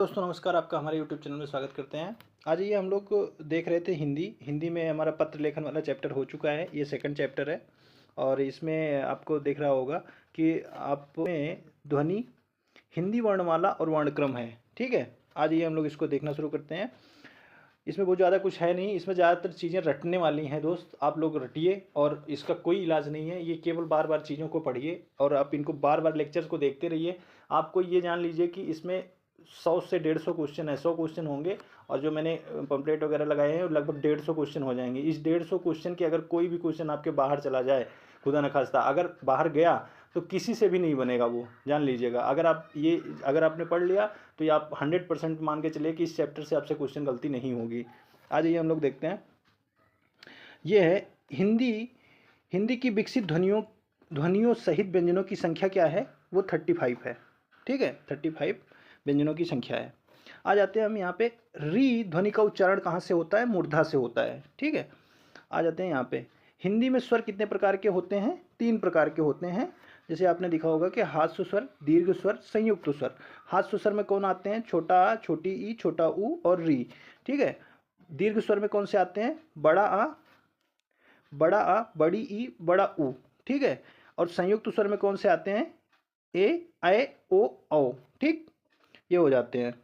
दोस्तों नमस्कार, आपका हमारे यूट्यूब चैनल में स्वागत करते हैं। आज ये हम लोग देख रहे थे हिंदी में हमारा पत्र लेखन वाला चैप्टर हो चुका है। ये सेकंड चैप्टर है और इसमें आपको दिख रहा होगा कि आप में ध्वनि, हिंदी वर्णमाला और वर्णक्रम है। ठीक है, आज ये हम लोग इसको देखना शुरू करते हैं। इसमें बहुत ज़्यादा कुछ है नहीं, इसमें ज़्यादातर चीज़ें रटने वाली हैं दोस्त। आप लोग रटिए और इसका कोई इलाज नहीं है। ये केवल बार बार चीज़ों को पढ़िए और आप इनको बार बार लेक्चर्स को देखते रहिए। आपको ये जान लीजिए कि इसमें 100 से 150 क्वेश्चन है, 100 क्वेश्चन होंगे और जो मैंने पंपलेट वगैरह लगाए हैं लगभग 150 क्वेश्चन हो जाएंगे। इस 150 क्वेश्चन के अगर कोई भी क्वेश्चन आपके बाहर चला जाए, खुदा न खास्ता अगर बाहर गया तो किसी से भी नहीं बनेगा, वो जान लीजिएगा। अगर आपने पढ़ लिया तो ये आप 100% मान के चलिए कि इस चैप्टर से आपसे क्वेश्चन गलती नहीं होगी। आज ये हम लोग देखते हैं। ये है हिंदी। हिंदी की विकसित ध्वनियों ध्वनियों सहित व्यंजनों की संख्या क्या है? वो 35 है। ठीक है, 35 व्यंजनों की संख्या है। आ जाते हैं हम यहाँ पे। री ध्वनि का उच्चारण कहाँ से होता है? मूर्धा से होता है। ठीक है, आ जाते हैं यहाँ पे। हिंदी में स्वर कितने प्रकार के होते हैं? 3 प्रकार के होते हैं। जैसे आपने देखा होगा कि हास्य स्वर, दीर्घ स्वर, संयुक्त स्वर। हास्य स्वर में कौन आते हैं? छोटा आ, छोटी ई, छोटा ऊ और री। ठीक है। दीर्घ स्वर में कौन से आते हैं? बड़ा आ, बड़ी ई, बड़ा ऊ। ठीक है। और संयुक्त स्वर में कौन से आते हैं? ए, ऐ, ओ, औ। ठीक, ये हो जाते हैं।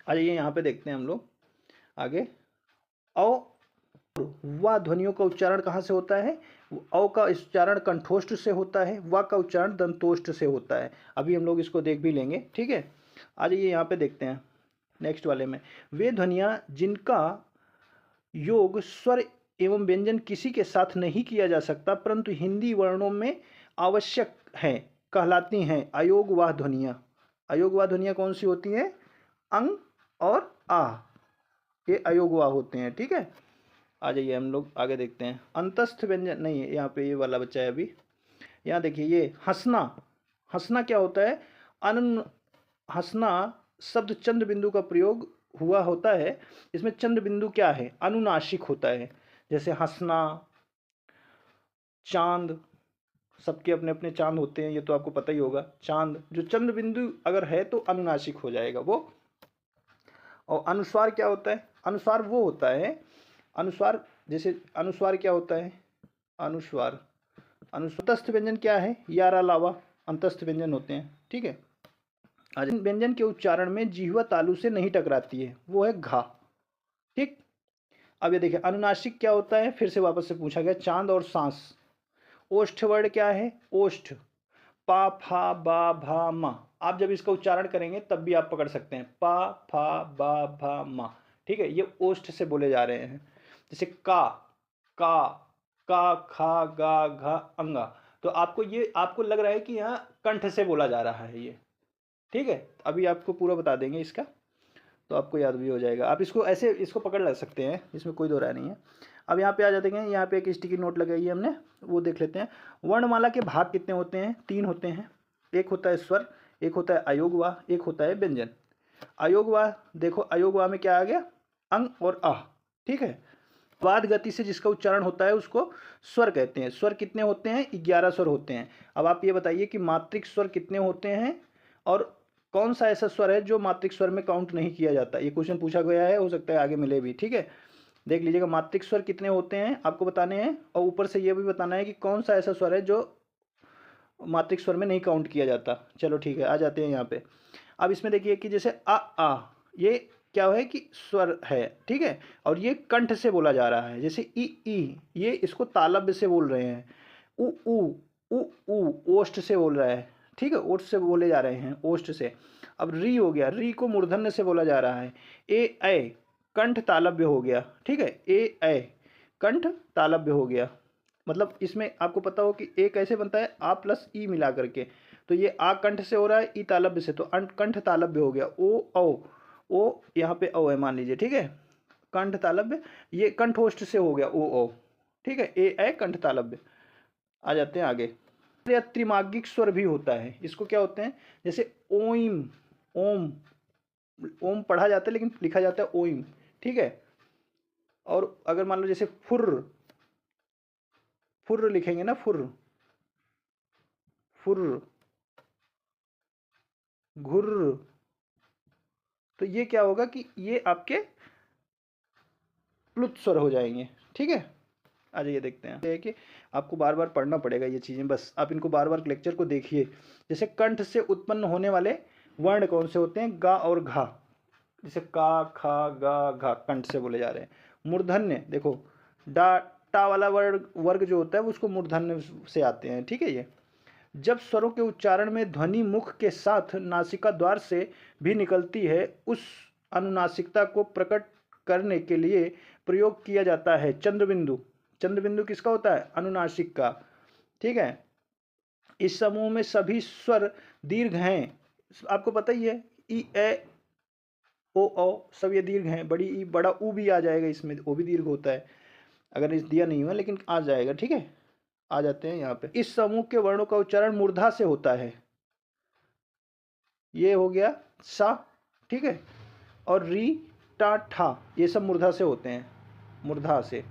आइए यहाँ पे देखते हैं हम लोग आगे। औ व ध्वनियों का उच्चारण कहाँ से होता है? औ का उच्चारण कंठोष्ठ से होता है, व का उच्चारण दंतोष्ठ से होता है। अभी हम लोग इसको देख भी लेंगे। ठीक है, आ जाइए यहाँ पे देखते हैं नेक्स्ट वाले में। वे ध्वनियाँ जिनका योग स्वर एवं व्यंजन किसी के साथ नहीं किया जा सकता परंतु हिंदी वर्णों में आवश्यक है, कहलाती हैं अयोगवाह ध्वनियाँ। अयोगवाह ध्वनियाँ कौन सी होती हैं? अंग और आ, ये अयोगवाह होते हैं। ठीक है, आ जाइए हम लोग आगे देखते हैं। अंतस्थ व्यंजन नहीं है यहाँ पे, ये वाला बच्चा है अभी। यहाँ देखिए ये हंसना। हंसना क्या होता है? अन हंसना शब्द चंद्र बिंदु का प्रयोग हुआ होता है। इसमें चंद्र बिंदु क्या है? अनुनासिक होता है। जैसे हंसना, चांद, सबके अपने अपने चांद होते हैं, ये तो आपको पता ही होगा। चांद जो चंद्र बिंदु अगर है तो अनुनासिक हो जाएगा वो। और अनुस्वार क्या होता है? अनुस्वार वो होता है, अनुस्वार जैसे अनुस्वार क्या होता है? अनुस्वार अंतस्थ व्यंजन क्या है? यार अलावा अंतस्थ व्यंजन होते हैं। ठीक है, आज व्यंजन के उच्चारण में जिह्वा तालु से नहीं टकराती है, वो है घा। ठीक, अब ये देखिए अनुनासिक क्या होता है? फिर से वापस से पूछा गया, चांद और सांस। ओष्ठ वर्ण क्या है? ओष्ठ, पा फा बा भा मा। आप जब इसका उच्चारण करेंगे तब भी आप पकड़ सकते हैं, पा फा बा भा मा। ठीक है, ये ओष्ठ से बोले जा रहे हैं। जैसे का का खा गा घा अंगा, तो आपको लग रहा है कि यहाँ कंठ से बोला जा रहा है ये। ठीक है, अभी आपको पूरा बता देंगे इसका, तो आपको याद भी हो जाएगा। आप इसको पकड़ लग सकते हैं, इसमें कोई दो राय नहीं है। अब यहाँ पे आ जाते हैं। यहाँ पे एक स्टिकी नोट लगाई है हमने, वो देख लेते हैं। वर्णमाला के भाग कितने होते हैं? 3 होते हैं। एक होता है स्वर, एक होता है अयोगवाह, एक होता है व्यंजन। अयोगवाह देखो, अयोगवाह में क्या आ गया? अंग और आ। ठीक है, वाद गति से जिसका उच्चारण होता है उसको स्वर कहते हैं। स्वर कितने होते हैं? 11 स्वर होते हैं। अब आप ये बताइए कि मात्रिक स्वर कितने होते हैं और कौन सा ऐसा स्वर है जो मात्रिक स्वर में काउंट नहीं किया जाता? ये क्वेश्चन पूछा गया है, हो सकता है आगे मिले भी। ठीक है, देख लीजिएगा मात्रिक स्वर कितने होते हैं आपको बताने हैं और ऊपर से ये भी बताना है कि कौन सा ऐसा स्वर है जो मात्रिक स्वर में नहीं काउंट किया जाता। चलो ठीक है, आ जाते हैं यहाँ पे। अब इसमें देखिए कि जैसे आ, ये क्या है कि स्वर है। ठीक है, और ये कंठ से बोला जा रहा है। जैसे ई, ये इसको तालव्य से बोल रहे हैं। उ ओष्ठ से बोल रहा है। ठीक है, ओष्ठ से बोले जा रहे हैं, ओष्ठ से। अब री हो गया, री को मूर्धन्य से बोला जा रहा है। ऐ कंठ तालव्य हो गया। ठीक है, ऐ कंठ तालव्य हो गया। मतलब इसमें आपको पता हो कि ए कैसे बनता है? आ प्लस ई मिला करके। तो ये आ कंठ से हो रहा है, ई तालव्य से, तो कंठ तालव्य हो गया। ओ यहाँ पे ओ है मान लीजिए। ठीक है, कंठ तालव्य, ये कंठोष्ठ से हो गया ओ। ठीक है, ए कंठ तालव्य। आ जाते हैं आगे। या त्रिमागिक स्वर भी होता है, इसको क्या होते हैं? जैसे ओम, ओम, ओम पढ़ा जाता है लेकिन लिखा जाता है ओइम। ठीक है, और अगर मान लो जैसे फुर्र, फुर्र लिखेंगे ना, फुर्र, फुर्र, घुर्र, तो ये क्या होगा कि ये आपके प्लुत स्वर हो जाएंगे। ठीक है, आ जाइए देखते हैं। ये है कि आपको बार बार पढ़ना पड़ेगा ये चीज़ें, बस आप इनको बार बार लेक्चर को देखिए। जैसे कंठ से उत्पन्न होने वाले वर्ण कौन से होते हैं? गा और घा। जैसे का, खा, गा, घा कंठ से बोले जा रहे हैं। मूर्धन्य देखो, डा टा वाला वर्ग जो होता है उसको मूर्धन्य से आते हैं। ठीक है, ये जब स्वरों के उच्चारण में ध्वनि मुख के साथ नासिका द्वार से भी निकलती है, उस अनुनासिकता को प्रकट करने के लिए प्रयोग किया जाता है चंद्रबिंदु। चंद्रबिंदु किसका होता है? अनुनासिक का। ठीक है, इस समूह में सभी स्वर दीर्घ हैं। आपको पता ही है, ई, ए, ओ, सब ये दीर्घ हैं। बड़ी ई, बड़ा ऊ भी आ जाएगा इसमें, वो भी दीर्घ होता है। अगर इस दिया नहीं हुआ लेकिन आ जाएगा। ठीक है, आ जाते हैं यहाँ पे। इस समूह के वर्णों का उच्चारण मूर्धा से होता है। ये हो गया सा। ठीक है, और री, टा, ठा ये सब मूर्धा से होते हैं, मूर्धा से।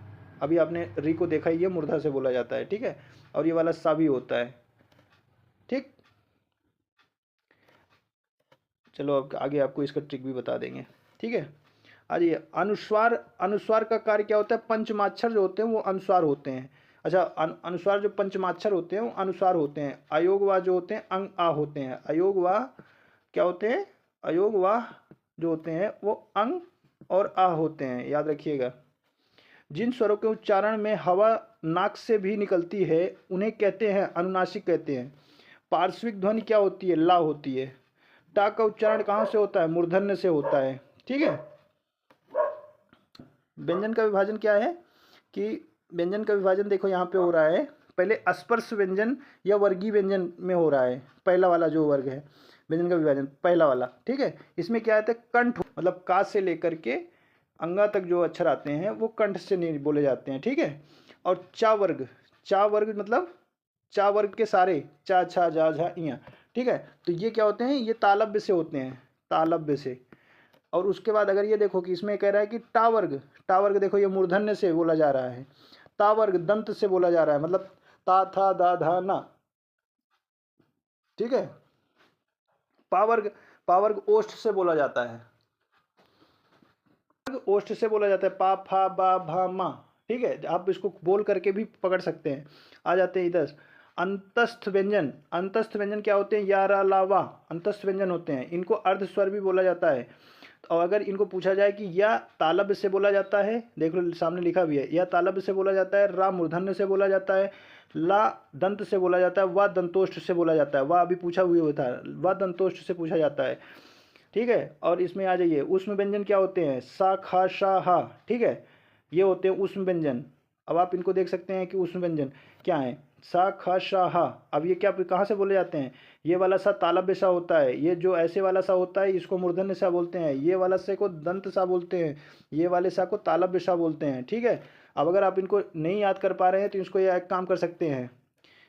अभी आपने री को देखा ही है, मूर्धा से बोला जाता है। ठीक है, और ये वाला सा भी होता है। ठीक, चलो अब आगे आपको इसका ट्रिक भी बता देंगे। ठीक है, आज ये अनुस्वार, अनुस्वार का कार्य क्या होता है? पंचमाक्षर जो होते हैं वो अनुस्वार होते हैं। अच्छा, अनुस्वार जो पंचमाक्षर होते हैं वो अनुस्वार होते हैं। अयोगवा जो होते हैं अंग आ होते हैं। अयोगवा क्या होते हैं? अयोगवा जो होते हैं वो अंग और आ होते हैं, याद रखिएगा। जिन स्वरों के उच्चारण में हवा नाक से भी निकलती है उन्हें कहते हैं अनुनासिक कहते हैं। पार्श्विक ध्वनि क्या होती है? ला होती है। टा का उच्चारण कहाँ से होता है? मूर्धन्य से होता है। ठीक है, व्यंजन का विभाजन क्या है कि व्यंजन का विभाजन देखो यहाँ पे हो रहा है। पहले स्पर्श व्यंजन या वर्गीय व्यंजन में हो रहा है। पहला वाला जो वर्ग है व्यंजन का विभाजन, पहला वाला। ठीक है, इसमें क्या आता है? कंठ, मतलब का से लेकर के अंगा तक जो अक्षर आते हैं वो कंठ से नहीं बोले जाते हैं। ठीक है, और चा वर्ग, चा वर्ग मतलब चा वर्ग के सारे, चा, छा, जा, झा, इया। ठीक है, तो ये क्या होते हैं? ये तालव्य से होते हैं, तालव्य से। और उसके बाद अगर ये देखो कि इसमें कह रहा है कि टा वर्ग, टा वर्ग देखो ये मूर्धन्य से बोला जा रहा है। ता वर्ग दंत से बोला जा रहा है, मतलब ता, था, दा, धा, ना। ठीक है, पावर्ग, पावर्ग ओष्ठ से बोला जाता है। ओष्ठ से बोला जाता है, पा, फा, बा, भा, मा। ठीक है, आप इसको बोल करके भी पकड़ सकते हैं। आ जाते हैं इधर अंतस्थ व्यंजन। अंतस्थ व्यंजन क्या होते हैं? या, रा, ला, वा अंतस्थ व्यंजन होते हैं। इनको अर्ध स्वर भी बोला जाता है। और अगर इनको पूछा जाए कि या तालब्य से बोला जाता है, देख लो सामने लिखा भी है, या तालब्य से बोला जाता है, रा मूर्धन्य से बोला जाता है, ला दंत से बोला जाता है, वा दंतोष्ठ से बोला जाता है। वा अभी पूछा हुआ था, वा दंतोष्ठ से पूछा जाता है। ठीक है, और इसमें आ जाइए ऊष्म व्यंजन क्या होते हैं? सा, खा, शा, हा। ठीक है, ये होते हैं ऊष्म व्यंजन। अब आप इनको देख सकते हैं कि ऊष्म व्यंजन क्या है? सा, खा, शा, हा। अब ये क्या कहाँ से बोले जाते हैं? ये वाला सा तालव्य सा होता है। ये जो ऐसे वाला सा होता है इसको मूर्धन्य सा बोलते हैं। ये वाला से को दंत सा बोलते हैं, ये वाले सा को तालव्य सा बोलते हैं। ठीक है, अब अगर आप इनको नहीं याद कर पा रहे हैं तो इसको ये एक काम कर सकते हैं।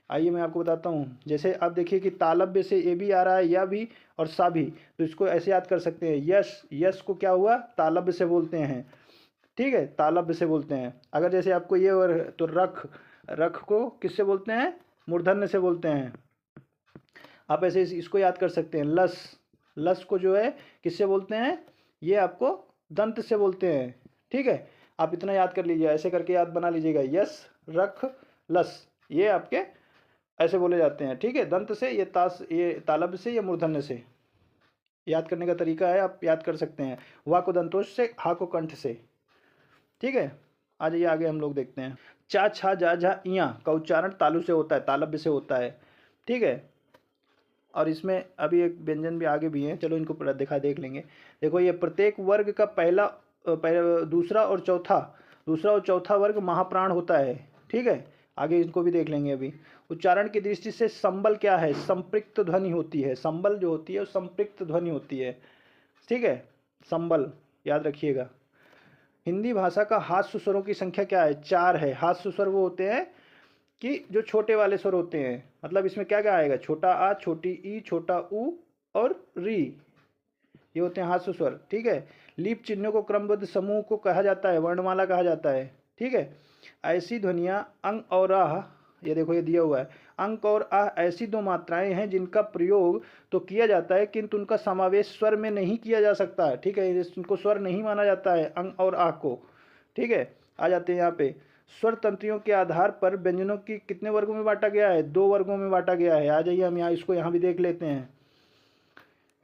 आइए मैं आपको बताता हूँ। जैसे आप देखिए कि तालव्य से ए भी आ रहा है, या भी और सा भी, तो इसको ऐसे याद कर सकते हैं। यश, यश को क्या हुआ? तालव्य से बोलते हैं। ठीक है, तालव्य से बोलते हैं। अगर जैसे आपको ये और तो रख, रख को किससे बोलते हैं? मूर्धन्य से बोलते हैं। आप ऐसे इसको याद कर सकते हैं। लस, लस को जो है किससे बोलते हैं? ये आपको दंत से बोलते हैं। ठीक है, आप इतना याद कर लीजिए, ऐसे करके याद बना लीजिएगा। यस, रख, लस, ये आपके ऐसे बोले जाते हैं। ठीक है, दंत से, ये तास, ये तालव्य से, ये मूर्धन्य से। याद करने का तरीका है, आप याद कर सकते हैं। वा को दंतोष से, हा को कंठ से। ठीक है, आ जाइए आगे हम लोग देखते हैं। चा, छा, जा, झा, इया का उच्चारण तालु से होता है, तालव्य से होता है। ठीक है, और इसमें अभी एक व्यंजन भी आगे भी है, चलो इनको देख लेंगे। देखो ये प्रत्येक वर्ग का पहला दूसरा और चौथा वर्ग महाप्राण होता है। ठीक है, आगे इनको भी देख लेंगे। अभी उच्चारण की दृष्टि से संबल क्या है? संपृक्त ध्वनि होती है। संबल जो होती है वो संपृक्त ध्वनि होती है। ठीक है, संबल याद रखिएगा। हिंदी भाषा का हास्य स्वरों की संख्या क्या है? 4 है। हास्य स्वर वो होते हैं कि जो छोटे वाले स्वर होते हैं, मतलब इसमें क्या क्या आएगा? छोटा आ, छोटी ई, छोटा ऊ और री, ये होते हैं हास्य स्वर। ठीक है, लीप चिन्हों को क्रमबद्ध समूह को कहा जाता है, वर्णमाला कहा जाता है। ठीक है, ऐसी ध्वनियाँ अंग और आह ये देखो ये दिया हुआ है। अंक और आ ऐसी दो मात्राएं हैं जिनका प्रयोग तो किया जाता है किंतु उनका समावेश स्वर में नहीं किया जा सकता है। ठीक है, इनको स्वर नहीं माना जाता है अंक और आ को। ठीक है, आ जाते हैं यहाँ पे। स्वर तंत्रियों के आधार पर व्यंजनों की कितने वर्गों में बांटा गया है? 2 वर्गों में बांटा गया है। आ जाइए हम यहाँ इसको यहाँ भी देख लेते हैं।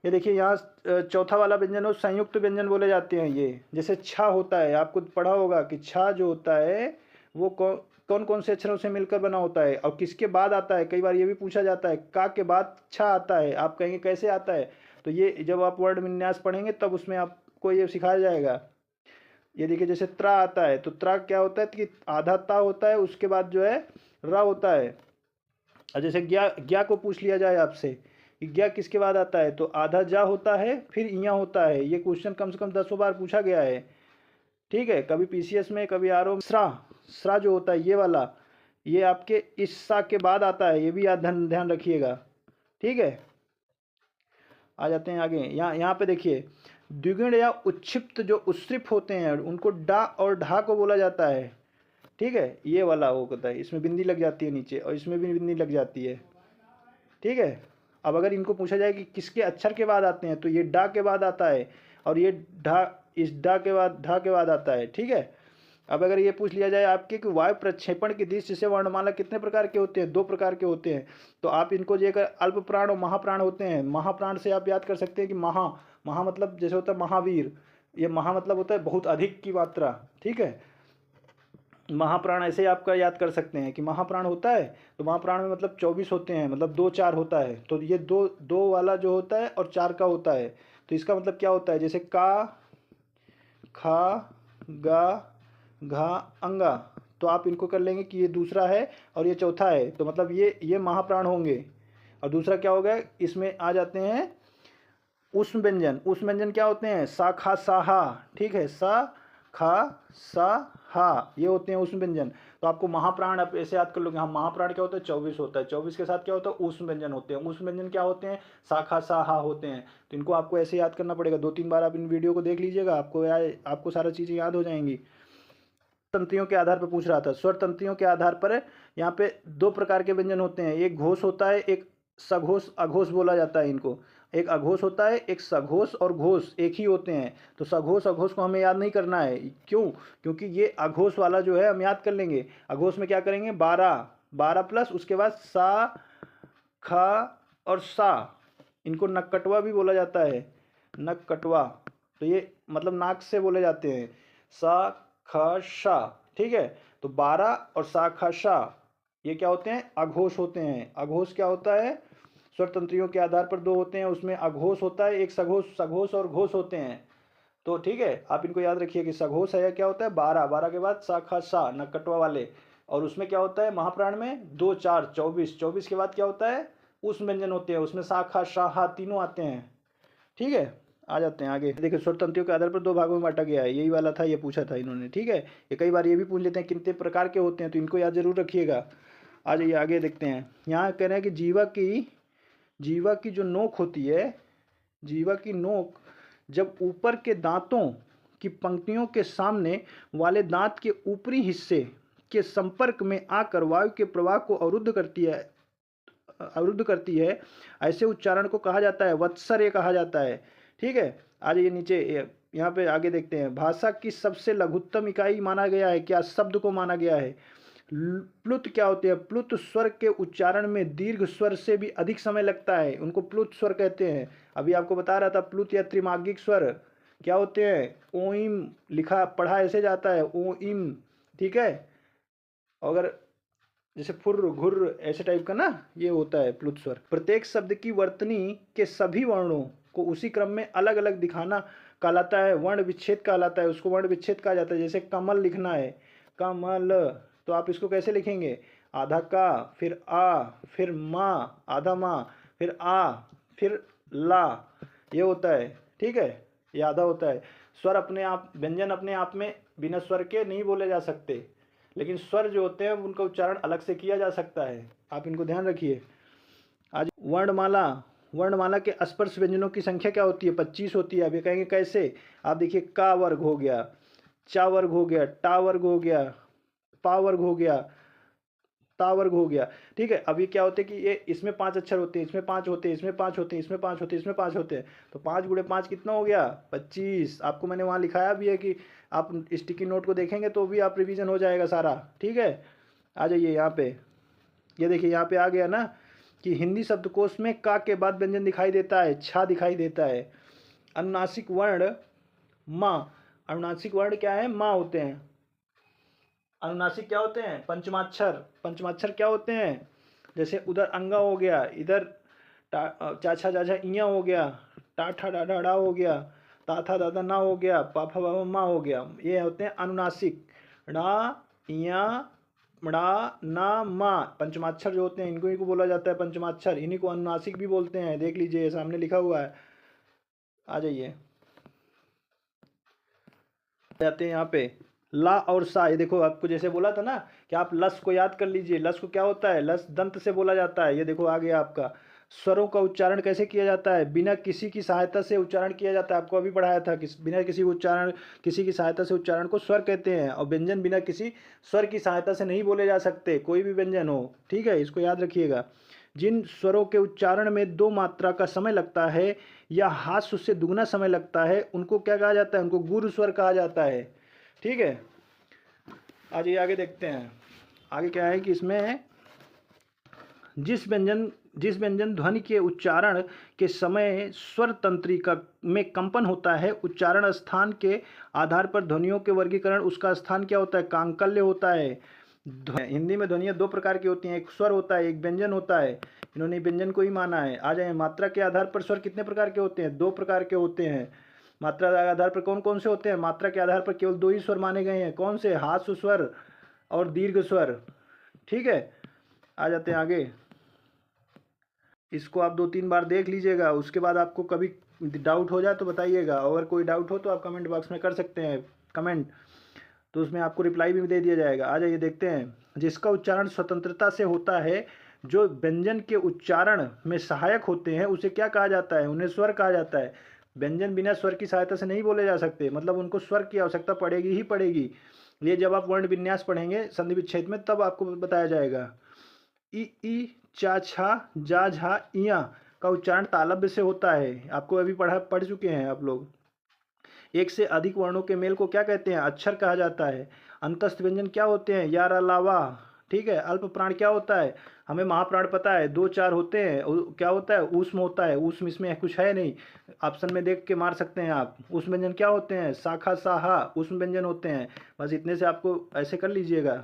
ये देखिए यहाँ चौथा वाला व्यंजन हो संयुक्त व्यंजन बोले जाते हैं। ये जैसे छा होता है, आपको पढ़ा होगा कि छा जो होता है वो कौन कौन से अक्षरों से मिलकर बना होता है और किसके बाद आता है। कई बार ये भी पूछा जाता है का के बाद छा आता है। आप कहेंगे कैसे आता है, तो ये जब आप वर्ण विन्यास पढ़ेंगे तब उसमें आपको ये सिखाया जाएगा। ये देखिए जैसे त्रा आता है तो त्रा क्या होता है कि आधा ता होता है, उसके बाद जो है रा होता है। और जैसे ज्ञा ज्ञा को पूछ लिया जाए आपसे कि ज्ञा किसके बाद आता है, तो आधा जा होता है फिर इया होता है। ये क्वेश्चन कम से कम 10 बार पूछा गया है। ठीक है, कभी पीसीएस में कभी आरओ। स्रा जो होता है ये वाला, ये आपके इस सा के बाद आता है, ये भी याद ध्यान रखिएगा। ठीक है, आ जाते हैं आगे। यहाँ पे देखिए द्विगुण या उच्छिप्त जो उत्सृप होते हैं उनको डा और ढा को बोला जाता है। ठीक है, ये वाला वो होता है, इसमें बिंदी लग जाती है नीचे और इसमें भी बिंदी लग जाती है। ठीक है, अब अगर इनको पूछा जाए कि किसके अक्षर के बाद आते हैं, तो ये डा के बाद आता है और ये ढा इस डा के बाद ढा के बाद आता है। ठीक है, अब अगर ये पूछ लिया जाए आपके कि वायु प्रक्षेपण की दृष्टि से वर्णमाला कितने प्रकार के होते हैं? 2 प्रकार के होते हैं। तो आप इनको जो अल्प प्राण और महाप्राण होते हैं। महाप्राण से आप याद कर सकते हैं कि महा मतलब जैसे होता है महावीर, ये महा मतलब होता है बहुत अधिक की मात्रा। ठीक है, महाप्राण ऐसे आपका याद कर सकते हैं कि महाप्राण होता है तो महाप्राण में मतलब 24 होते हैं, मतलब 2 4 होता है। तो ये दो वाला जो होता है और 4 का होता है। तो इसका मतलब क्या होता है, जैसे का खा गा घा अंगा, तो आप इनको कर लेंगे कि ये दूसरा है और ये चौथा है, तो मतलब ये महाप्राण होंगे। और दूसरा क्या होगा, इसमें आ जाते हैं उष्म व्यंजन। उष्म व्यंजन क्या होते हैं? सा खा सा हा। ठीक है, सा खा सा हा, ये होते हैं उष्म व्यंजन। तो आपको महाप्राण आप ऐसे याद कर लोगे। हाँ, महाप्राण क्या होता है? 24 होता है। 24 के साथ क्या होता है? उष्म व्यंजन होते हैं। उष्म व्यंजन क्या होते हैं? सा खा सा हा होते हैं। तो इनको आपको ऐसे याद करना पड़ेगा। 2-3 बार आप इन वीडियो को देख लीजिएगा, आपको सारा चीज़ें याद हो जाएंगी। तंत्रियों के आधार पर पूछ रहा था। स्वर तंत्रियों के आधार पर यहाँ पे 2 प्रकार के व्यंजन होते हैं। एक घोष होता है, एक सघोष अघोष बोला जाता है इनको। एक अघोष होता है, एक सघोष और घोष एक ही होते हैं। तो सघोष अघोष को हमें याद नहीं करना है। क्यों? क्योंकि ये अघोष वाला जो है हम याद कर लेंगे। अघोष में क्या करेंगे? 12 प्लस उसके बाद सा खा और सा, इनको नक्कटवा भी बोला जाता है। नक्कटवा, तो ये मतलब नाक से बोले जाते हैं। सा ख शा। ठीक है, तो 12 और सा ख शा ये क्या होते हैं? अघोष होते हैं। अघोष क्या होता है? स्वर तंत्रियों के आधार पर 2 होते हैं, उसमें अघोष होता है, एक सघोष और घोष होते हैं। तो ठीक है, आप इनको याद रखिए कि सघोष है क्या होता है? 12 के बाद सा ख शा नक्कटवा वाले। और उसमें क्या होता है महाप्राण में? 2 4 24 के बाद क्या होता है? उष्म व्यंजन होते हैं, उसमें सा खा शा हा तीनों आते हैं। ठीक है, आ जाते हैं आगे। देखिए स्वर तंत्रियों के आधार पर 2 भागों में बांटा गया है, यही वाला था, ये पूछा था इन्होंने। ठीक है, ये कई बार ये भी पूछ लेते हैं कितने प्रकार के होते हैं, तो इनको याद जरूर रखिएगा। आ जाइए आगे देखते हैं। यहाँ कह रहे हैं कि जीवा की जो नोक होती है, जीवा की नोक जब ऊपर के दांतों की पंक्तियों के सामने वाले दांत के ऊपरी हिस्से के संपर्क में आकर वायु के प्रवाह को अवरुद्ध करती है, ऐसे उच्चारण को कहा जाता है वत्सर्य कहा जाता है। ठीक है, आज ये नीचे यहाँ पे आगे देखते हैं। भाषा की सबसे लघुत्तम इकाई माना गया है, क्या शब्द को माना गया है? प्लुत क्या होते हैं? प्लुत स्वर के उच्चारण में दीर्घ स्वर से भी अधिक समय लगता है, उनको प्लुत स्वर कहते हैं। अभी आपको बता रहा था प्लुत या त्रिमागिक स्वर क्या होते हैं? ओइम पढ़ा ऐसे जाता है ओइम। ठीक है, अगर जैसे फुर घुर ऐसे टाइप का ना, ये होता है प्लुत स्वर। प्रत्येक शब्द की वर्तनी के सभी वर्णों को उसी क्रम में अलग अलग दिखाना कहलाता है वर्ण विच्छेद कहलाता है, उसको वर्ण विच्छेद कहा जाता है। जैसे कमल लिखना है, कमल, तो आप इसको कैसे लिखेंगे? आधा का, फिर आ, फिर माँ, आधा माँ, फिर आ, फिर ला, ये होता है। ठीक है, ये आधा होता है। स्वर अपने आप, व्यंजन अपने आप में बिना स्वर के नहीं बोले जा सकते, लेकिन स्वर जो होते हैं उनका उच्चारण अलग से किया जा सकता है, आप इनको ध्यान रखिए। आज वर्णमाला के स्पर्श व्यंजनों की संख्या क्या होती है? 25 होती है। अब ये कहेंगे कैसे? आप देखिए, का वर्ग हो गया, चा वर्ग हो गया, टा वर्ग हो गया, पा वर्ग हो गया, ता वर्ग हो गया। ठीक है, अब ये क्या होते हैं कि ये इसमें 5 अक्षर होते हैं, इसमें 5 होते हैं, इसमें 5 होते हैं, इसमें 5 होते हैं, इसमें 5 होते हैं, तो 5 गुणे 5 कितना हो गया 25। आपको मैंने वहाँ लिखाया भी है कि आप स्टिकी नोट को देखेंगे तो भी आप रिवीजन हो जाएगा सारा। ठीक है, आ जाइए यहाँ पे, ये देखिए यहाँ पे आ गया ना कि हिंदी शब्दकोश में का के बाद व्यंजन दिखाई देता है, छा दिखाई देता है। अनुनासिक वर्ण माँ, अनुनासिक वर्ण क्या है, माँ होते हैं। अनुनासिक क्या होते हैं, पंचमाक्षर। पंचमाक्षर क्या होते हैं, जैसे उधर अंगा हो गया, इधर चाछा चाछा इया हो गया, टाठा डाढ़ा डा हो गया, ताथा दादा ना हो गया, पाफा बाबा माँ हो गया, ये होते हैं अनुनासिक। डा इया मड़ा ना माँ, पंचमाक्षर जो होते हैं इनको ही को बोला जाता है पंचमाक्षर, इन्हीं को अनुनासिक भी बोलते हैं। देख लीजिए सामने लिखा हुआ है, आ जाइए जाते हैं यहाँ पे ला और सा। ये देखो आपको जैसे बोला था ना कि आप लस को याद कर लीजिए, लस को क्या होता है, लस दंत से बोला जाता है। ये देखो आ गया आपका। स्वरों का उच्चारण कैसे किया जाता है, बिना किसी की सहायता से उच्चारण किया जाता है, आपको अभी पढ़ाया था कि बिना किसी उच्चारण, किसी की सहायता से उच्चारण को स्वर कहते हैं। और व्यंजन बिना किसी स्वर की सहायता से नहीं बोले जा सकते, कोई भी व्यंजन हो। ठीक है, इसको याद रखिएगा। जिन स्वरों के उच्चारण में 2 मात्रा का समय लगता है या हास्य उससे दुगना समय लगता है उनको क्या कहा जाता है, उनको गुरु स्वर कहा जाता है। ठीक है, आज ये आगे देखते हैं। आगे क्या है कि इसमें जिस व्यंजन ध्वनि के उच्चारण के समय स्वर तंत्रिका में कंपन होता है, उच्चारण स्थान के आधार पर ध्वनियों के वर्गीकरण उसका स्थान क्या होता है, कांकल्य होता है। हिंदी में ध्वनियाँ 2 प्रकार की होती हैं, एक स्वर होता है, एक व्यंजन होता है। इन्होंने व्यंजन को ही माना है। आ जाए, मात्रा के आधार पर स्वर कितने प्रकार के होते हैं, 2 प्रकार के होते हैं। मात्रा के आधार पर कौन कौन से होते हैं, मात्रा के आधार पर केवल 2 ही स्वर माने गए हैं, कौन से, हास्य स्वर और दीर्घ स्वर। ठीक है, आ जाते हैं आगे। इसको आप 2-3 बार देख लीजिएगा, उसके बाद आपको कभी डाउट हो जाए तो बताइएगा। अगर कोई डाउट हो तो आप कमेंट बॉक्स में कर सकते हैं कमेंट, तो उसमें आपको रिप्लाई भी दे दिया जाएगा। आ जाइए देखते हैं। जिसका उच्चारण स्वतंत्रता से होता है, जो व्यंजन के उच्चारण में सहायक होते हैं, उसे क्या कहा जाता है, उन्हें स्वर कहा जाता है। व्यंजन बिना स्वर की सहायता से नहीं बोले जा सकते, मतलब उनको स्वर की आवश्यकता पड़ेगी ही पड़ेगी। ये जब आप वर्ण विन्यास पढ़ेंगे संधि विच्छेद में तब आपको बताया जाएगा। ई चा छा जा झा इया का उच्चारण तालव्य से होता है, आपको अभी पढ़ चुके हैं आप लोग। एक से अधिक वर्णों के मेल को क्या कहते हैं, अक्षर कहा जाता है। अंतस्थ व्यंजन क्या होते हैं, यार अलावा। ठीक है, अल्प प्राण क्या होता है, हमें महाप्राण पता है, 2-4 होते हैं। क्या होता है, ऊष्म होता है, ऊष्म इसमें कुछ है नहीं, ऑप्शन में देख के मार सकते हैं आप। ऊष्म व्यंजन क्या होते हैं, शाखा साहा ऊष्म व्यंजन होते हैं। बस इतने से आपको ऐसे कर लीजिएगा।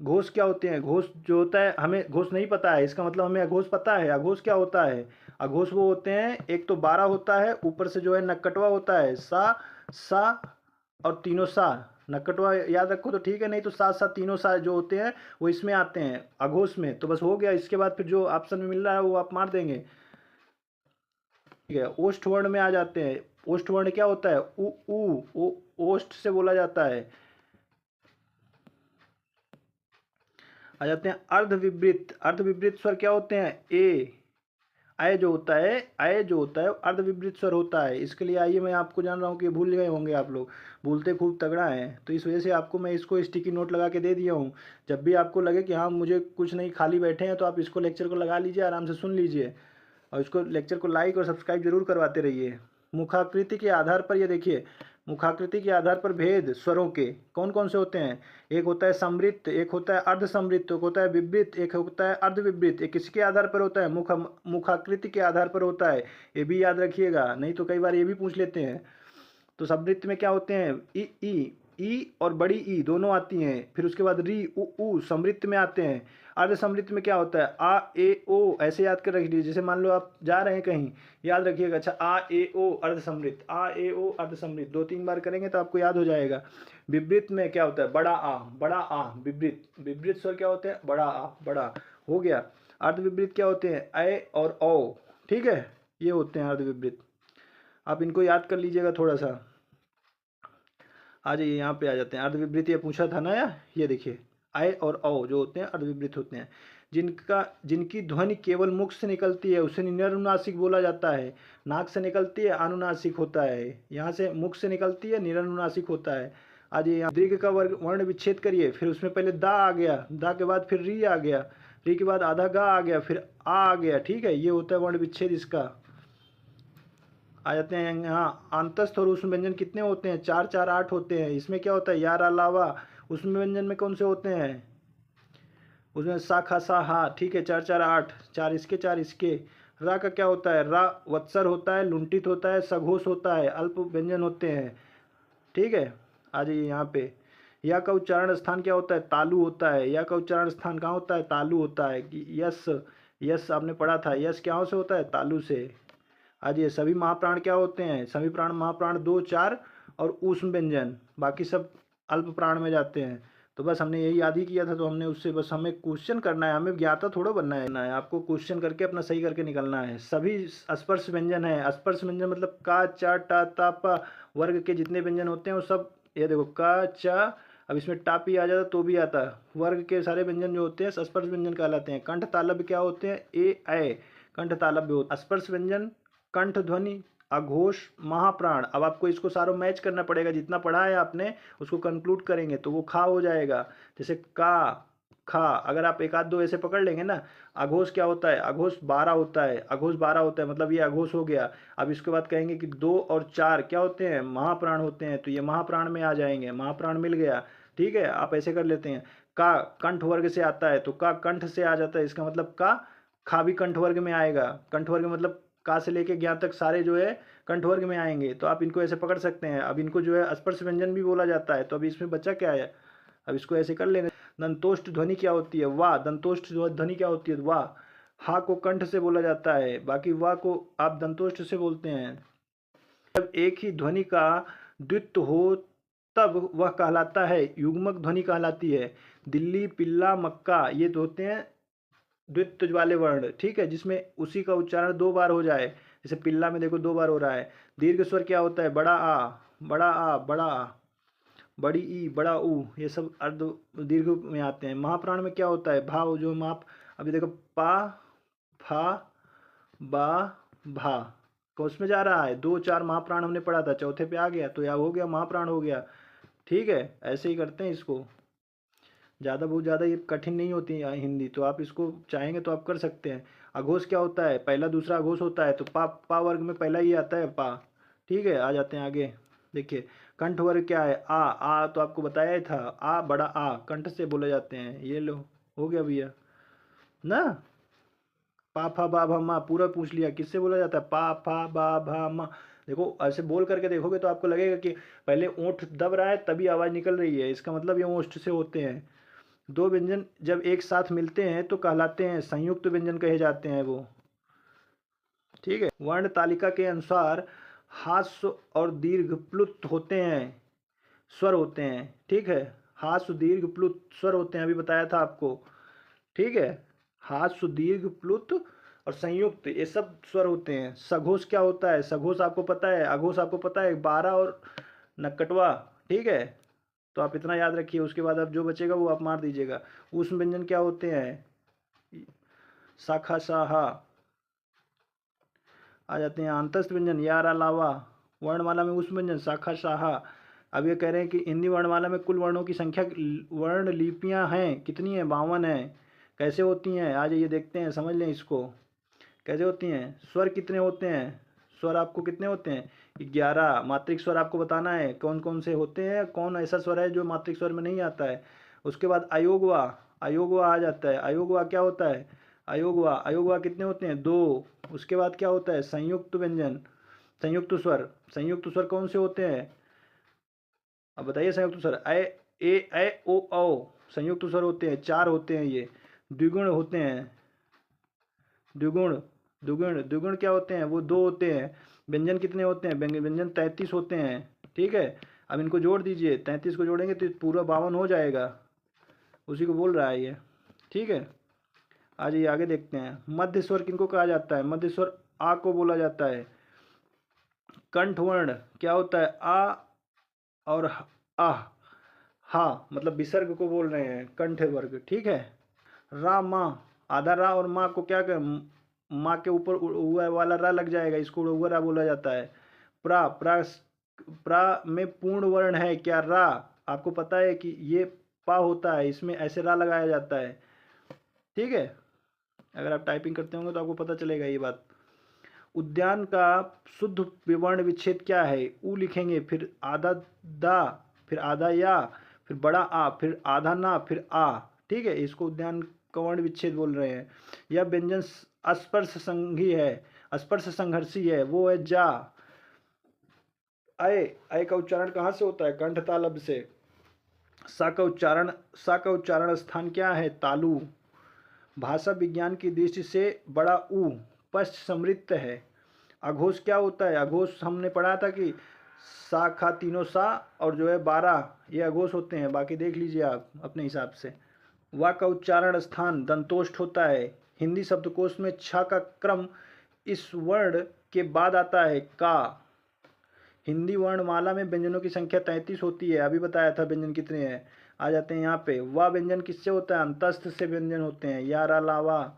घोष क्या होते हैं, घोष जो होता है, हमें घोष नहीं पता है, इसका मतलब हमें अघोष पता है। अघोष क्या होता है, अघोष वो होते हैं, एक तो 12 होता है, ऊपर से जो है नक्कटवा होता है, सा और तीनों सा। नक्कटवा याद रखो तो ठीक है, नहीं तो सा तीनों सा जो होते हैं वो इसमें आते हैं अघोष में। तो बस हो गया, इसके बाद फिर जो ऑप्शन में मिल रहा है वो आप मार देंगे। ठीक है, ओष्ठ वर्ण में आ जाते हैं। ओष्ठ वर्ण क्या होता है, उ ओष्ठ से बोला जाता है। आ जाते हैं अर्धविवृत। अर्धविवृत स्वर क्या होते हैं, ए आय जो होता है, आय जो होता है अर्धविवृत स्वर होता है। इसके लिए आइए, मैं आपको जान रहा हूँ कि भूल गए होंगे आप लोग, भूलते खूब तगड़ा है, तो इस वजह से आपको मैं इसको स्टिकी नोट लगा के दे दिया हूँ। जब भी आपको लगे कि हाँ मुझे कुछ नहीं, खाली बैठे हैं, तो आप इसको लेक्चर को लगा लीजिए, आराम से सुन लीजिए, और इसको लेक्चर को लाइक और सब्सक्राइब जरूर करवाते रहिए। मुखाकृति के आधार पर, ये देखिए मुखाकृति के आधार पर भेद स्वरों के कौन कौन से होते हैं, एक होता है समृत, एक होता है अर्ध समृत, एक होता है विवृत, एक होता है अर्ध विवृत। एक किसके आधार पर होता है, मुखाकृति के आधार पर होता है, ये भी याद रखिएगा, नहीं तो कई बार ये भी पूछ लेते हैं। तो समृत में क्या होते हैं, ई और बड़ी ई दोनों आती हैं, फिर उसके बाद री उ समृत में आते हैं। अर्ध समृत में क्या होता है, आ ए ओ, ऐसे याद कर रख लीजिए। जैसे मान लो आप जा रहे हैं कहीं, याद रखिएगा, अच्छा आ ए ओ अर्ध समृत, आ ए ओ अर्ध समृत, 2-3 बार करेंगे तो आपको याद हो जाएगा। विवृत में क्या होता है, बड़ा आ विवृत, विवृत स्वर क्या होते हैं, बड़ा आ, बड़ा हो गया। अर्ध विवृत क्या होते हैं, ए और ओ। ठीक है, ये होते हैं अर्ध विवृत, आप इनको याद कर लीजिएगा थोड़ा सा। आ जाइए यहाँ पे आ जाते हैं। अर्धविवृत ये पूछा था ना, ये देखिए आय और औ जो होते हैं अर्धविवृत होते हैं। जिनकी ध्वनि केवल मुख से निकलती है उसे निरनुनासिक बोला जाता है। नाक से निकलती है अनुनासिक होता है, यहाँ से मुख से निकलती है निरनुनासिक होता है। आज ये यहाँ दीर्घ का वर्ग वर्ण विच्छेद करिए, फिर उसमें पहले दा आ गया, दा के बाद फिर री आ गया, री के बाद आधा गा आ गया, फिर आ गया। ठीक है, ये होता है वर्ण विच्छेद इसका। आ जाते हैं यहाँ अंतस्थ और उष्म व्यंजन कितने होते हैं, 4 4 8 होते हैं। इसमें क्या होता है, यार अलावा उष्म व्यंजन में कौन से होते हैं, उसमें सा खा सा हा। ठीक है, 4 4 8, 4 इसके 4 इसके। रा का क्या होता है, रा वत्सर होता है, लुंठित होता है, सघोष होता है, अल्प व्यंजन होते हैं। ठीक है, आ जाइए यहाँ पे। या का उच्चारण स्थान क्या होता है, तालु होता है। या का उच्चारण स्थान कहाँ होता है, तालु होता है। कि यस, यस आपने पढ़ा था, यस क्या से होता है, तालु से। आज ये सभी महाप्राण क्या होते हैं, सभी प्राण महाप्राण 2 4 और ऊष्म व्यंजन, बाकी सब अल्प प्राण में जाते हैं। तो बस हमने यही याद ही किया था, तो हमने उससे बस हमें क्वेश्चन करना है, हमें ज्ञाता थोड़ा बनना है, आपको क्वेश्चन करके अपना सही करके निकलना है। सभी स्पर्श व्यंजन है। स्पर्श व्यंजन मतलब का चा टा ता पा वर्ग के जितने व्यंजन होते हैं वो सब, ये देखो का चा, अब इसमें टापी आ जाता तो भी आता, वर्ग के सारे व्यंजन जो होते हैं स्पर्श व्यंजन कहलाते हैं। कंठ तालब्य क्या होते हैं, ए कंठ तालब्य होते हैं। स्पर्श व्यंजन कंठ ध्वनि अघोष महाप्राण। अब आपको इसको सारों मैच करना पड़ेगा, जितना पढ़ा है आपने उसको कंक्लूड करेंगे तो वो खा हो जाएगा। जैसे का खा, अगर आप एक आध दो ऐसे पकड़ लेंगे ना। अघोष क्या होता है, अघोष 12 होता है, अघोष 12 होता है, मतलब ये अघोष हो गया। अब इसके बाद कहेंगे कि 2 और 4 क्या होते हैं, महाप्राण होते हैं, तो ये महाप्राण में आ जाएंगे, महाप्राण मिल गया। ठीक है, आप ऐसे कर लेते हैं। का कंठ वर्ग से आता है तो का कंठ से आ जाता है, इसका मतलब का खा भी कंठ वर्ग में आएगा। कंठ वर्ग मतलब का से लेके ज्ञा तक सारे जो है कंठ वर्ग में आएंगे, तो आप इनको ऐसे पकड़ सकते हैं। अब इनको जो है स्पर्श व्यंजन भी बोला जाता है। तो अभी इसमें बच्चा क्या है, अब इसको ऐसे कर लेंगे। दंतोष्ठ ध्वनि क्या होती है, वाह। दंतोष्ठ ध्वनि क्या होती है, वाह। हा को कंठ से बोला जाता है, बाकी वाह को आप दंतोष्ठ से बोलते हैं। जब एक ही ध्वनि का द्वित्व हो तब वह कहलाता है युग्मक ध्वनि कहलाती है। दिल्ली पिल्ला मक्का ये तो होते हैं द्वित्व वाले वर्ण। ठीक है, जिसमें उसी का उच्चारण 2 बार हो जाए। जैसे पिल्ला में देखो 2 बार हो रहा है। दीर्घ स्वर क्या होता है, बड़ा आ, बड़ा आ, बड़ा आ, बड़ी ई, बड़ा ऊ, ये सब अर्ध दीर्घ में आते हैं। महाप्राण में क्या होता है, भाव जो माप, अभी देखो पा फा बा भा, तो उसमें जा रहा है 2 4 महाप्राण हमने पढ़ा था, चौथे पे आ गया तो या हो गया महाप्राण हो गया। ठीक है, ऐसे ही करते हैं इसको। ज़्यादा बहुत ज़्यादा ये कठिन नहीं होती है हिंदी, तो आप इसको चाहेंगे तो आप कर सकते हैं। अघोष क्या होता है, पहला दूसरा अघोष होता है, तो पा वर्ग में पहला ही आता है पा। ठीक है, आ जाते हैं आगे। देखिए कंठ वर्ग क्या है, आ तो आपको बताया ही था, आ बड़ा आ कंठ से बोले जाते हैं। ये लो हो गया भैया ना। पा फा बा भा मा पूरा पूछ लिया, किससे बोला जाता है, पा फा बा भा मा। देखो ऐसे बोल करके देखोगे तो आपको लगेगा कि पहले ओंठ दब रहा है तभी आवाज़ निकल रही है, इसका मतलब ये ओंठ से होते हैं। 2 व्यंजन जब एक साथ मिलते हैं तो कहलाते हैं संयुक्त व्यंजन कहे जाते हैं वो। ठीक है, वर्ण तालिका के अनुसार हास्य और दीर्घ प्लुत होते हैं, स्वर होते हैं। ठीक है, हास्य दीर्घ प्लुत स्वर होते हैं, अभी बताया था आपको। ठीक है, हास्य दीर्घ प्लुत और संयुक्त ये सब स्वर होते हैं। सघोष क्या होता है, सघोष आपको पता है, अघोष आपको पता है, 12 और नक्कटवा। ठीक है, तो आप इतना याद रखिए, उसके बाद अब जो बचेगा वो आप मार दीजिएगा। ऊष्म व्यंजन क्या होते हैं, शाखा साहा। आ जाते हैं अंतस्थ व्यंजन, यार अलावा। वर्णमाला में ऊष्म व्यंजन शाखा साहा। अब ये कह रहे हैं कि हिंदी वर्णमाला में कुल वर्णों की संख्या वर्ण लिपियां हैं कितनी है, 52 है। कैसे होती हैं, आज ये देखते हैं, समझ लें इसको कैसे होती हैं। स्वर कितने होते हैं, स्वर आपको कितने होते हैं, 11। मात्रिक स्वर आपको बताना है कौन कौन से होते हैं, कौन ऐसा स्वर है जो मात्रिक स्वर में नहीं आता है। उसके बाद अयोगवा, अयोगवा आ जाता है। अयोगवा क्या होता है, अयोगवा, अयोगवा कितने होते हैं, 2। उसके बाद क्या होता है, संयुक्त व्यंजन, संयुक्त स्वर। संयुक्त स्वर कौन से होते हैं, अब बताइए। संयुक्त स्वर ए ओ औ संयुक्त स्वर होते हैं, 4 होते हैं ये। द्विगुण होते हैं, द्विगुण, द्विगुण, द्विगुण क्या होते हैं, वो 2 होते हैं। व्यंजन कितने होते हैं, व्यंजन 33 होते हैं। ठीक है, अब इनको जोड़ दीजिए, 33 को जोड़ेंगे तो पूरा 52 हो जाएगा, उसी को बोल रहा है ये। ठीक है, आज ये आगे देखते हैं। मध्य स्वर किनको कहा जाता है, मध्य स्वर आ को बोला जाता है। कंठ वर्ण क्या होता है, आ और आह, हा मतलब विसर्ग को बोल रहे हैं कंठ वर्ग। ठीक है, रा मा, आधा रा और माँ को क्या कर, माँ के ऊपर उआ वाला रा लग जाएगा, इसको उआ रा बोला जाता है। प्रा प्रा प्रा में पूर्ण वर्ण है क्या, रा। आपको पता है कि ये पा होता है, इसमें ऐसे रा लगाया जाता है। ठीक है, अगर आप टाइपिंग करते होंगे तो आपको पता चलेगा ये बात। उद्यान का शुद्ध विवर्ण विच्छेद क्या है? ऊ लिखेंगे, फिर आधा दा, फिर आधा या, फिर बड़ा आ, फिर आधा ना, फिर आ। ठीक है, इसको उद्यान का वर्ण विच्छेद बोल रहे हैं। यह व्यंजन स्पर्श संघी है, स्पर्श संघर्षी है, वो है जा। अय, अय का उच्चारण कहाँ से होता है? कंठ तालब से। सा का उच्चारण स्थान क्या है? तालु। भाषा विज्ञान की दृष्टि से बड़ा ऊ पश्च समृद्ध है। अघोष क्या होता है? अघोष हमने पढ़ा था कि सा खा तीनों सा और जो है 12 ये अघोष होते हैं, बाकी देख लीजिए आप अपने हिसाब से। वा का उच्चारण स्थान दंतोष्ठ होता है। हिंदी शब्दकोश में छ का क्रम इस वर्ण के बाद आता है का। हिंदी वर्णमाला में व्यंजनों की संख्या 33 होती है, अभी बताया था व्यंजन कितने हैं। आ जाते हैं यहाँ पे। वा व्यंजन किससे होता है? अंतस्थ से व्यंजन होते हैं। या रा लावा।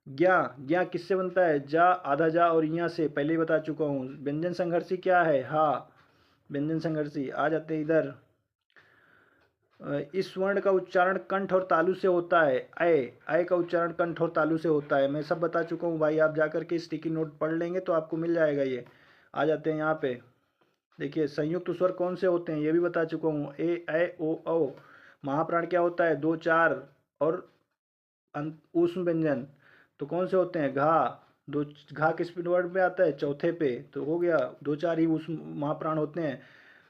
ज्ञा, ज्ञा किससे बनता है? जा, आधा जा और यहाँ से पहले ही बता चुका हूँ। व्यंजन संघर्षी क्या है? हा, व्यंजन संघर्षी। आ जाते हैं इधर। इस वर्ण का उच्चारण कंठ और तालु से होता है। अय, अय का उच्चारण कंठ और तालु से होता है। मैं सब बता चुका हूँ भाई, आप जाकर के स्टिकी नोट पढ़ लेंगे तो आपको मिल जाएगा ये। आ जाते हैं यहाँ पे। देखिए, संयुक्त स्वर कौन से होते हैं ये भी बता चुका हूँ। ए, ऐ, ओ, औ। महाप्राण क्या होता है? 2 4 और ऊष्म व्यंजन तो कौन से होते हैं? घा। दो घा किस वर्ड में आता है? चौथे पे। तो हो गया, 2 4 ही ऊष्म महाप्राण होते हैं।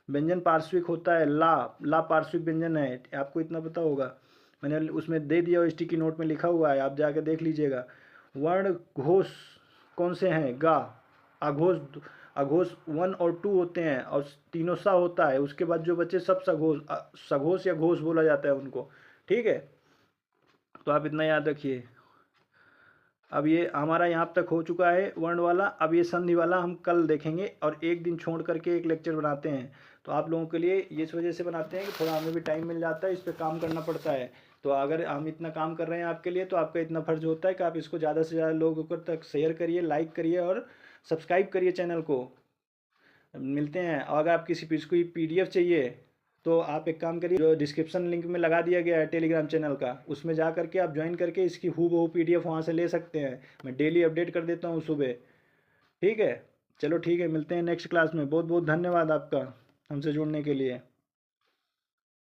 व्यंजन पार्श्विक होता है। ला, ला पार्श्विक व्यंजन है, आपको इतना पता होगा, मैंने उसमें दे दिया और स्टिकी नोट में लिखा हुआ है, आप जाके देख लीजिएगा। वर्ण घोष कौन से हैं? गा। अघोष, अघोष 1 और 2 होते हैं और तीनों सा होता है, उसके बाद जो बच्चे सब सघोष, सघोष या घोष बोला जाता है उनको। ठीक है, तो आप इतना याद रखिए। अब ये हमारा यहाँ तक हो चुका है वर्ण वाला। अब ये संधि वाला हम कल देखेंगे और एक दिन छोड़ करके एक लेक्चर बनाते हैं। तो आप लोगों के लिए ये इस वजह से बनाते हैं कि थोड़ा हमें भी टाइम मिल जाता है, इस पर काम करना पड़ता है। तो अगर हम इतना काम कर रहे हैं आपके लिए तो आपका इतना फर्ज होता है कि आप इसको ज़्यादा से ज़्यादा लोगों तक शेयर करिए, लाइक करिए और सब्सक्राइब करिए चैनल को। मिलते हैं। और अगर आप किसी कोई PDF चाहिए तो आप एक काम करिए, जो डिस्क्रिप्शन लिंक में लगा दिया गया है टेलीग्राम चैनल का, उसमें जा करके आप ज्वाइन करके इसकी हूबहू PDF वहाँ से ले सकते हैं। मैं डेली अपडेट कर देता हूँ सुबह। ठीक है, चलो ठीक है, मिलते हैं नेक्स्ट क्लास में। बहुत बहुत धन्यवाद आपका हमसे जुड़ने के लिए।